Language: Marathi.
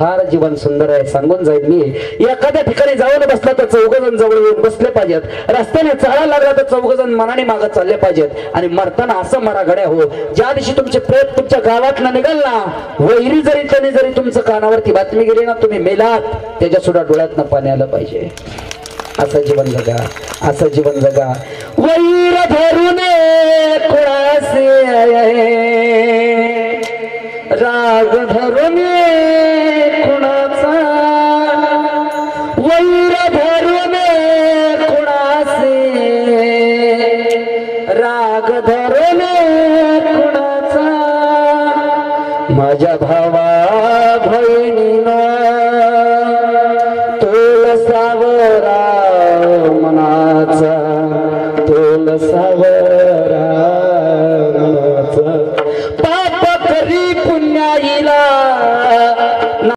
फार जीवन सुंदर आहे सांगून जाईल मी। एखाद्या ठिकाणी जाऊन बसला तर चौघजण जवळ येऊन बसले पाहिजेत, रस्त्याने चालायला लागला तर चौघजण मनाने मागे चालले पाहिजेत, आणि मरताना असं मरा घड्या हो, ज्या दिवशी तुमचे प्रेत तुमच्या गावातनं निघाल ना, वैरी जरी त्याने जरी तुमचं कानावरती बातमी गेली ना, तुम्ही मेलात त्याच्या सुद्धा डोळ्यातनं पाणी आलं पाहिजे। असं जीवन जगा, असं जीवन जगा। वैर धरून कुणासे राग धरून